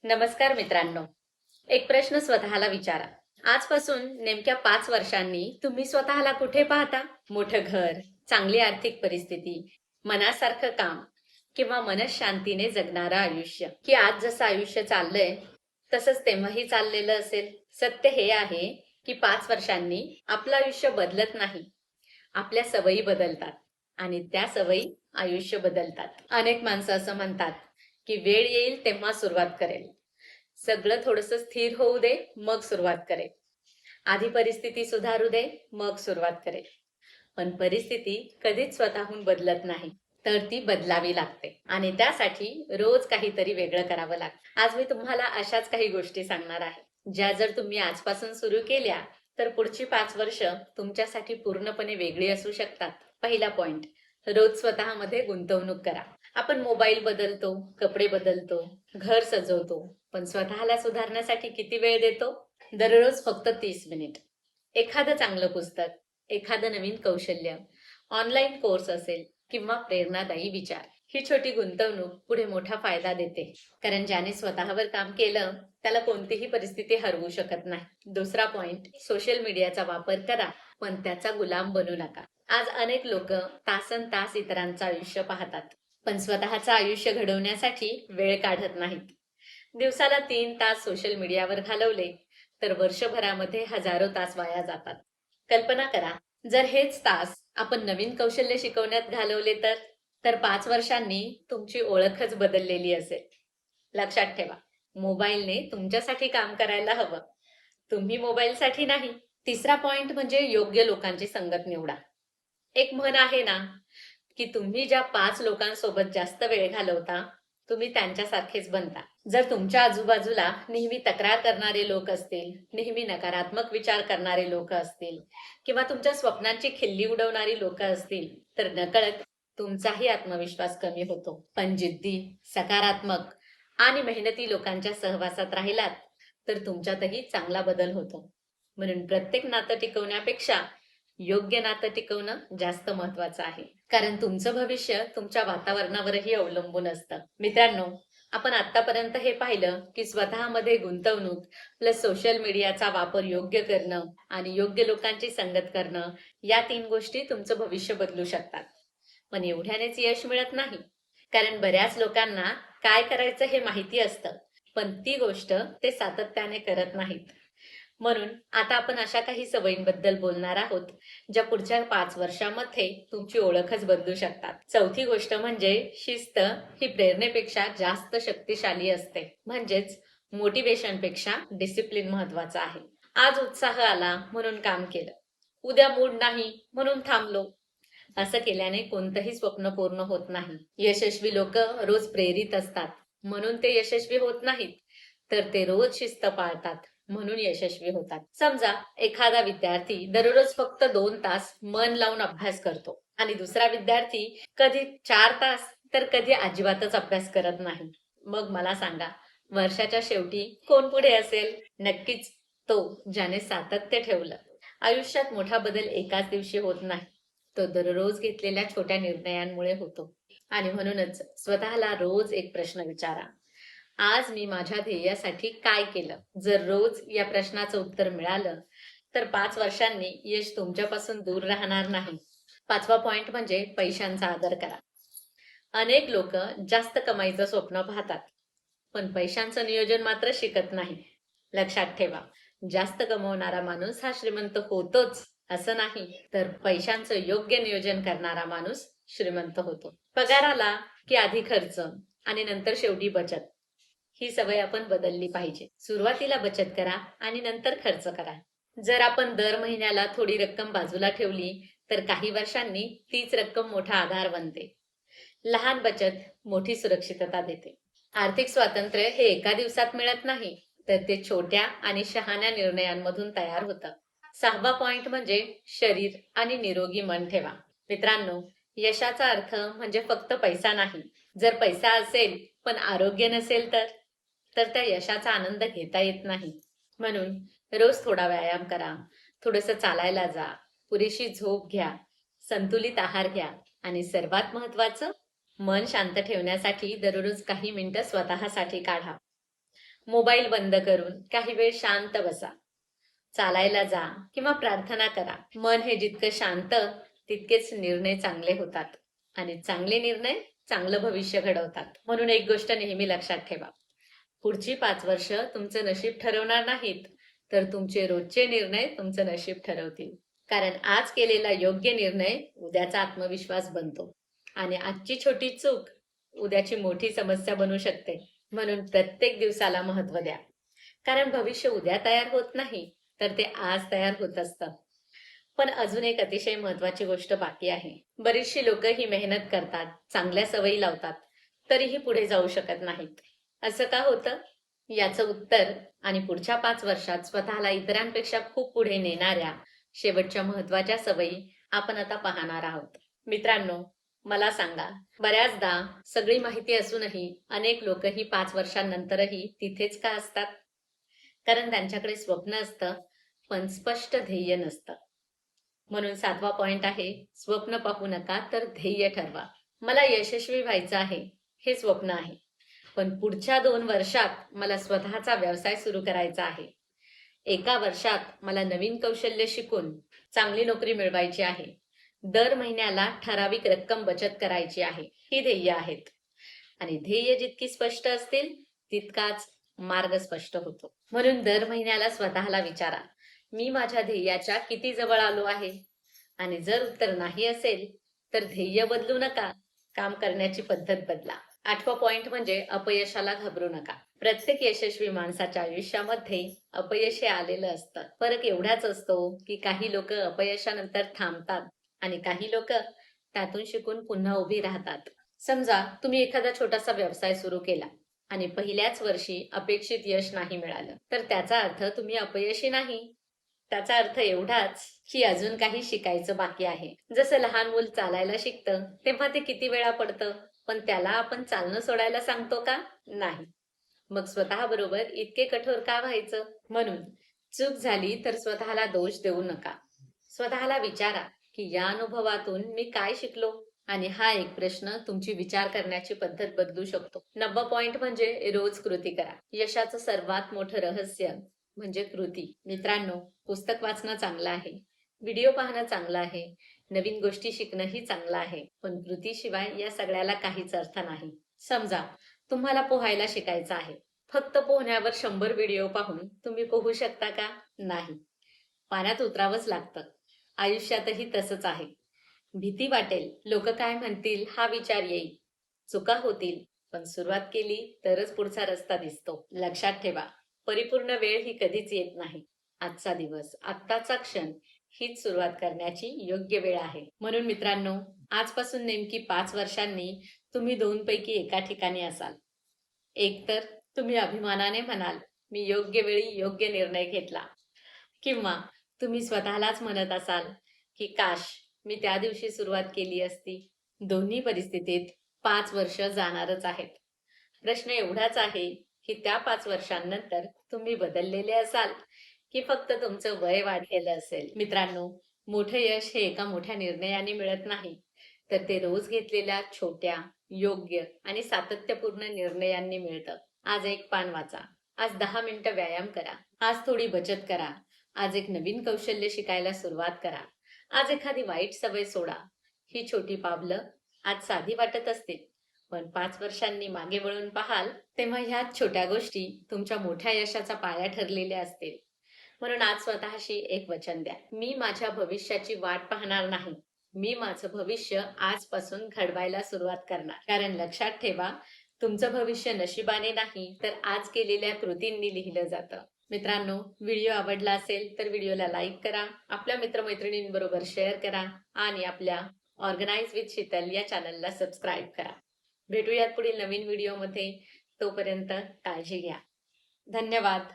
नमस्कार मित्रांनो. एक प्रश्न स्वतःला विचारा. आजपासून नेमक्या 5 वर्षांनी तुम्ही स्वतःला कुठे पाहता? मोठं घर, चांगली आर्थिक परिस्थिती, मनासारखं काम किंवा मनःशांतीने जगणारं आयुष्य, की आज जसं आयुष्य चाललंय तसंच तेव्हाही चाललेलं असेल? सत्य हे आहे की 5 वर्षांनी आपलं आयुष्य बदलत नाही. आपल्या सवयी बदलतात आणि त्या सवयी आयुष्य बदलतात. अनेक माणसं असं म्हणतात की वेळ येईल तेव्हा सुरुवात करेल. सगळं थोडंसं स्थिर होऊ दे, मग सुरुवात करेल. आधी परिस्थिती सुधारू दे, मग सुरुवात करेल. पण परिस्थिती कधीच स्वतःहून बदलत नाही, तर ती बदलावी लागते आणि त्यासाठी रोज काहीतरी वेगळं करावं लागतं. आज मी तुम्हाला अशाच काही गोष्टी सांगणार आहे, ज्या जर तुम्ही आजपासून सुरू केल्या तर पुढची 5 वर्ष तुमच्यासाठी पूर्णपणे वेगळी असू शकतात. पहिला पॉइंट, रोज स्वतःमध्ये गुंतवणूक करा. आपण मोबाईल बदलतो, कपडे बदलतो, घर सजवतो, पण स्वतःला सुधारण्यासाठी किती वेळ देतो? दररोज फक्त 30 मिनिट. एखादं चांगलं पुस्तक, एखादं नवीन कौशल्य, ऑनलाईन कोर्स असेल किंवा प्रेरणादायी विचार. ही छोटी गुंतवणूक पुढे मोठा फायदा देते, कारण ज्याने स्वतःवर काम केलं त्याला कोणतीही परिस्थिती हरवू शकत नाही. दुसरा पॉइंट, सोशल मीडियाचा वापर करा, पण त्याचा गुलाम बनू नका. आज अनेक लोक तासन तास इतरांचं आयुष्य पाहतात, पण स्वतःचं आयुष्य घडवण्यासाठी वेळ काढत नाहीत. दिवसाला 3 तास सोशल मीडियावर घालवले तर वर्षभरामध्ये हजारो तास वाया जातात. कल्पना करा, जर हेच तास आपण नवीन कौशल्य शिकवण्यात घालवले तर 5 वर्षांनी तुमची ओळखच बदललेली असेल. लक्षात ठेवा, मोबाईलने तुमच्यासाठी काम करायला हवं, तुम्ही मोबाईलसाठी नाही. तिसरा पॉइंट म्हणजे योग्य लोकांची संगत निवडा. एक म्हण आहे ना, की तुम्ही ज्या 5 लोकांसोबत जास्त वेळ घालवता तुम्ही त्यांच्यासारखेच बनता. जर तुमच्या आजूबाजूला नेहमी तक्रार करणारे लोक असतील, नेहमी नकारात्मक विचार करणारे लोक असतील किंवा तुमच्या स्वप्नांची खिल्ली उडवणारी लोक असतील तर नकळत तुमचाही आत्मविश्वास कमी होतो. पण जिद्दी, सकारात्मक आणि मेहनती लोकांच्या सहवासात राहिलात तर तुमच्यातही चांगला बदल होतो. म्हणून प्रत्येक नातं टिकवण्यापेक्षा योग्य नातं टिकवणं जास्त महत्वाचं आहे, कारण तुमचं भविष्य तुमच्या वातावरणावरही अवलंबून असतं. मित्रांनो, आपण आतापर्यंत हे पाहिलं की स्वतःमध्ये गुंतवणूक प्लस सोशल मीडियाचा वापर योग्य करणं आणि योग्य लोकांची संगत करणं, या 3 गोष्टी तुमचं भविष्य बदलू शकतात. पण एवढ्यानेच यश मिळत नाही, कारण बऱ्याच लोकांना काय करायचं हे माहिती असतं, पण ती गोष्ट ते सातत्याने करत नाहीत. म्हणून आता आपण अशा काही सवयींबद्दल बोलणार आहोत ज्या पुढच्या 5 वर्षामध्ये तुमची ओळखच बदलू शकतात. चौथी गोष्ट म्हणजे शिस्त. ही प्रेरणेपेक्षा जास्त शक्तिशाली असते. म्हणजेच मोटिवेशनपेक्षा डिसिप्लिन महत्वाचा आहे. आज उत्साह आला म्हणून काम केलं, उद्या मूड नाही म्हणून थांबलो, असं केल्याने कोणतंही स्वप्न पूर्ण होत नाही. यशस्वी लोक रोज प्रेरित असतात म्हणून ते यशस्वी होत नाहीत, तर ते रोज शिस्त पाळतात म्हणून यशस्वी होतात. समजा एखादा विद्यार्थी दररोज फक्त 2 तास मन लावून अभ्यास करतो आणि दुसरा विद्यार्थी कधी 4 तास तर कधी अजिबातच अभ्यास करत नाही. मग मला सांगा, वर्षाच्या शेवटी कोण पुढे असेल? नक्कीच तो ज्याने सातत्य ठेवलं. आयुष्यात मोठा बदल एकाच दिवशी होत नाही, तो दररोज घेतलेल्या छोट्या निर्णयांमुळे होतो. आणि म्हणूनच स्वतःला रोज एक प्रश्न विचारा, आज मी माझ्या ध्येयासाठी काय केलं? जर रोज या प्रश्नाचं उत्तर मिळालं तर 5 वर्षांनी यश तुमच्यापासून दूर राहणार नाही. पाचवा पॉइंट म्हणजे पैशांचा आदर करा. अनेक लोक जास्त कमाईचं स्वप्न पाहतात, पण पैशांचं नियोजन मात्र शिकत नाही. लक्षात ठेवा, जास्त कमवणारा माणूस हा श्रीमंत होतोच असं नाही, तर पैशांचं योग्य नियोजन करणारा माणूस श्रीमंत होतो. पगार आला की आधी खर्च आणि नंतर शेवटी बचत, ही सवय आपण बदलली पाहिजे. सुरुवातीला बचत करा आणि नंतर खर्च करा. जर आपण दर महिन्याला थोडी रक्कम बाजूला ठेवली तर काही वर्षांनी तीच रक्कम मोठा आधार बनते. लहान बचत मोठी सुरक्षितता देते. आर्थिक स्वातंत्र्य हे एका दिवसात मिळत नाही, तर ते छोट्या आणि शहाण्या निर्णयांमधून तयार होतं. सहावा पॉइंट म्हणजे शरीर आणि निरोगी मन ठेवा. मित्रांनो, यशाचा अर्थ म्हणजे फक्त पैसा नाही. जर पैसा असेल पण आरोग्य नसेल तर त्या यशाचा आनंद घेता येत नाही. म्हणून रोज थोडा व्यायाम करा, थोडंसं चालायला जा, पुरेशी झोप घ्या, संतुलित आहार घ्या आणि सर्वात महत्वाचं, मन शांत ठेवण्यासाठी दररोज काही मिनिटं स्वतःसाठी काढा. मोबाईल बंद करून काही वेळ शांत बसा. चालायला जा किंवा प्रार्थना करा. मन हे जितकं शांत तितकेच निर्णय चांगले होतात आणि चांगले निर्णय चांगलं भविष्य घडवतात. म्हणून एक गोष्ट नेहमी लक्षात ठेवा, पुढची 5 वर्ष तुमचं नशीब ठरवणार नाहीत, तर तुमचे रोजचे निर्णय तुमचं नशीब ठरवतील. कारण आज केलेला योग्य निर्णय उद्याचा आत्मविश्वास बनतो आणि आजची छोटी चूक उद्याची मोठी समस्या बनू शकते. म्हणून प्रत्येक दिवसाला महत्त्व द्या. कारण भविष्य उद्या तयार होत नाही, तर ते आज तयार होत असतं. पण अजून एक अतिशय महत्त्वाची गोष्ट बाकी आहे. बरीचशी लोक ही मेहनत करतात, चांगल्या सवयी लावतात, तरीही पुढे जाऊ शकत नाहीत. असं का होतं? याचं उत्तर आणि पुढच्या 5 वर्षात स्वतःला इतरांपेक्षा खूप पुढे नेणाऱ्या शेवटच्या महत्त्वाच्या सवयी आपण आता पाहणार आहोत. मित्रांनो, मला सांगा, बऱ्याचदा सगळी माहिती असूनही अनेक लोक ही 5 वर्षांनंतरही तिथेच का असतात? कारण त्यांच्याकडे स्वप्न असतं, पण स्पष्ट ध्येय नसतं. म्हणून 7वा पॉइंट आहे, स्वप्न पाहू नका तर ध्येय ठरवा. मला यशस्वी व्हायचं आहे, हे स्वप्न आहे. पण पुढच्या 2 वर्षात मला स्वतःचा व्यवसाय सुरू करायचा आहे. 1 वर्षात मला नवीन कौशल्य शिकून चांगली नोकरी मिळवायची आहे. दर महिन्याला ठराविक रक्कम बचत करायची आहे. ही ध्येय आहेत. आणि ध्येय जितकी स्पष्ट असतील तितकाच मार्ग स्पष्ट होतो. म्हणून दर महिन्याला स्वतःला विचारा, मी माझ्या ध्येयाच्या किती जवळ आलो आहे? आणि जर उत्तर नाही असेल तर ध्येय बदलू नका, काम करण्याची पद्धत बदला. 8वा पॉइंट म्हणजे अपयशाला घाबरू नका. प्रत्येक यशस्वी माणसाच्या आयुष्यामध्ये अपयश हे आलेलं असतं. फरक एवढाच असतो की काही लोक अपयशानंतर थांबतात आणि काही लोक त्यातून शिकून पुन्हा उभी राहतात. समजा तुम्ही एखादा छोटासा व्यवसाय सुरू केला आणि पहिल्याच वर्षी अपेक्षित यश नाही मिळालं, तर त्याचा अर्थ तुम्ही अपयशी नाही. त्याचा अर्थ एवढाच की अजून काही शिकायचं बाकी आहे. जसं लहान मूल चालायला शिकतं तेव्हा ते किती वेळा पडतं, पण त्याला आपण चालणं सोडायला सांगतो का? नाही. मग स्वतः बरोबर इतके कठोर का व्हायचं? म्हणून चूक झाली तर स्वतःला दोष देऊ नका. स्वतःला विचारा की या अनुभवातून मी काय शिकलो? आणि हा एक प्रश्न तुमची विचार करण्याची पद्धत बदलू शकतो. 9वा पॉइंट म्हणजे रोज कृती करा. यशाचं सर्वात मोठं रहस्य म्हणजे कृती. मित्रांनो, पुस्तक वाचणं चांगलं आहे, व्हिडिओ पाहणं चांगलं आहे, नवीन गोष्टी शिकणंही चांगलं आहे, पण कृतीशिवाय या सगळ्याला काहीच अर्थ नाही. समजा तुम्हाला पोहायला शिकायचं आहे. फक्त पोहण्यावर 100 व्हिडिओ पाहून तुम्ही पोहू शकता का? नाही. पाण्यात उतरावंच लागतं. आयुष्यातही तसंच आहे. भीती वाटेल, लोक काय म्हणतील हा विचार येईल, चुका होतील, पण सुरुवात केली तरच पुढचा रस्ता दिसतो. लक्षात ठेवा, परिपूर्ण वेळ ही कधीच येत नाही. आजचा दिवस, आत्ताचा क्षण हीच सुरुवात करण्याची योग्य वेळ आहे. म्हणून मित्रांनो, आजपासून नेमकी 5 वर्षांनी तुम्ही 2 पैकी एका ठिकाणी असाल. एक तर तुम्ही अभिमानाने म्हणाल, मी योग्य वेळी योग्य निर्णय घेतला, किंवा तुम्ही स्वतःलाच म्हणत असाल की काश मी त्या दिवशी सुरुवात केली असती. दोन्ही परिस्थितीत 5 वर्ष जाणारच आहेत. प्रश्न एवढाच आहे की त्या 5 वर्षांनंतर तुम्ही बदललेले असाल की फक्त तुमचं वय वाढलेलं असेल. मित्रांनो, मोठं यश हे एका मोठ्या निर्णयाने मिळत नाही, तर ते रोज घेतलेल्या छोट्या, योग्य आणि सातत्यपूर्ण निर्णयांनी मिळतं. आज एक पान वाचा, आज 10 मिनिटं व्यायाम करा, आज थोडी बचत करा, आज एक नवीन कौशल्य शिकायला सुरुवात करा, आज एखादी वाईट सवय सोडा. ही छोटी पावलं आज साधी वाटत असतील, पण 5 वर्षांनी मागे वळून पाहाल तेव्हा ह्याच छोट्या गोष्टी तुमच्या मोठ्या यशाचा पाया ठरलेल्या असतील. म्हणून आज स्वतःशी एक वचन द्या, मी माझ्या भविष्याची वाट पाहणार नाही, मी माझं भविष्य आजपासून घडवायला सुरुवात करणार. कारण लक्षात ठेवा, तुमचं भविष्य नशिबाने नाही तर आज केलेल्या कृतींनी लिहिलं जातं. मित्रांनो, व्हिडिओ आवडला असेल तर व्हिडिओला लाईक करा, आपल्या मित्रमैत्रिणींबरोबर शेअर करा आणि आपल्या ऑर्गनाइज विथ शीतल या चॅनलला सबस्क्राईब करा. भेटूयात पुढील नवीन व्हिडिओमध्ये. तोपर्यंत काळजी घ्या. धन्यवाद.